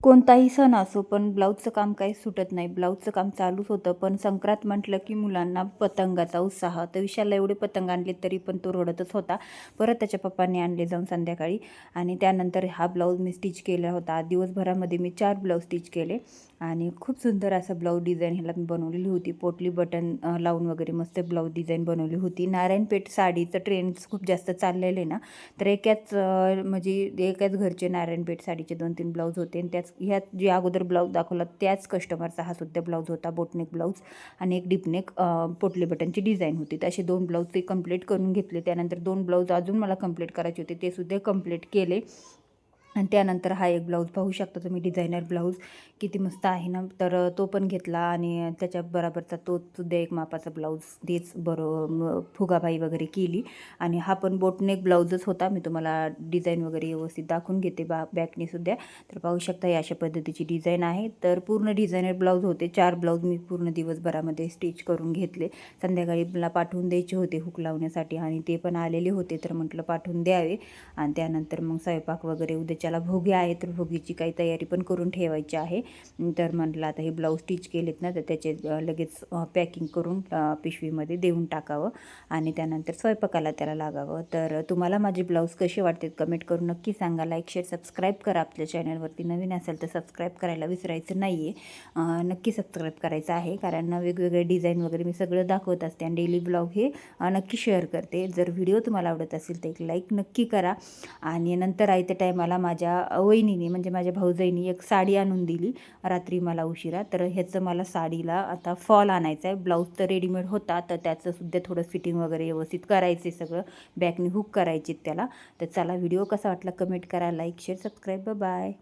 कोणताही सण असो, पण ब्लाऊजचं काम काही सुटत नाही. ब्लाऊजचं काम चालूच होतं. पण संक्रांत म्हटलं की मुलांना पतंगाचा उत्साह. तर विशालला एवढे पतंग आणले तरी पण तो रडतच होता. परत त्याच्या पप्पांनी आणले जाऊन संध्याकाळी आणि त्यानंतर हा ब्लाऊज मी स्टिच केला होता. दिवसभरामध्ये मी 4 ब्लाऊज स्टिच केले आणि खूप सुंदर असं ब्लाऊज डिझाईन ह्याला मी बनवलेली होती. पोटली बटन लावून वगैरे मस्त ब्लाऊज डिझाईन बनवली होती. नारायणपेठ साडीचं ट्रेंड खूप जास्त चाललेलं आहे ना, तर म्हणजे एकाच घरचे नारायणपेठ साडीचे 2-3 ब्लाऊज होते आणि ह्यात जे अगोदर ब्लाऊज दाखवला त्याच कस्टमरचा हा सुद्धा ब्लाऊज होता. बोटनेक ब्लाऊज आणि एक डिपनेक पोटली बटनची डिझाईन होती. तर असे 2 ब्लाऊज ते कंप्लीट करून घेतले. त्यानंतर 2 ब्लाऊज अजून मला कंप्लीट करायचे होते, ते सुद्धा कंप्लीट केले. आणि त्यानंतर हा एक ब्लाऊज पाहू शकता तुम्ही, डिझायनर ब्लाऊज किती मस्त आहे ना. तर तो पण घेतला आणि त्याच्या बरोबरचा तो सुद्धा एक मापाचा ब्लाऊज तेच फुगाबाई वगैरे केली. आणि हा पण बोटनेक ब्लाऊजच होता. मी तुम्हाला डिझाईन वगैरे व्यवस्थित दाखवून घेते बॅकने सुद्धा. तर पाहू शकता ही अशा पद्धतीची डिझाईन आहे. तर पूर्ण डिझायनर ब्लाऊज होते. 4 ब्लाऊज मी पूर्ण दिवसभरामध्ये स्टिच करून घेतले. संध्याकाळी मला पाठवून द्यायचे होते हुक लावण्यासाठी आणि ते पण आलेले होते, तर म्हटलं पाठवून द्यावे. आणि त्यानंतर मग स्वयंपाक वगैरे, उद्याच्याला भोगी आहे तर भोगीची काही तयारी पण करून ठेवायची आहे. तर म्हटलं आता हे ब्लाऊज स्टिच केलेत ना, तर त्याचे लगेच पॅकिंग करून पिशवीमध्ये देऊन टाकावं आणि त्यानंतर स्वयंपाकाला त्याला लागावं. तर तुम्हाला माझे ब्लाऊज कसे वाटतात कमेंट करून नक्की सांगा. लाईक शेअर सबस्क्राईब करा. आपल्या चॅनलवरती नवीन असेल तर सबस्क्राईब करायला विसरायचं नाही आहे. नक्की सबस्क्राईब करायचं आहे, कारण वेगवेगळे डिझाईन वगैरे मी सगळं दाखवत असते आणि डेली ब्लॉग हे नक्की शेअर करते. जर व्हिडिओ तुम्हाला आवडत असेल तर एक लाईक नक्की करा. आणि नंतर आयत्या टायमाला माझ्या वहिनीने म्हणजे माझ्या भाऊजाईनी एक साडी आणून दिली रात्री मला उशिरा. तर ह्याचं मला साडीला आता फॉल आणायचा आहे. ब्लाऊज तर रेडीमेड होता, तर त्याचं सुद्धा थोडं फिटिंग वगैरे व्यवस्थित करायचं आहे, सगळं बॅकने हुक करायचे त्याला. तर चला, व्हिडिओ कसा वाटला कमेंट करा. Like share subscribe. बाय.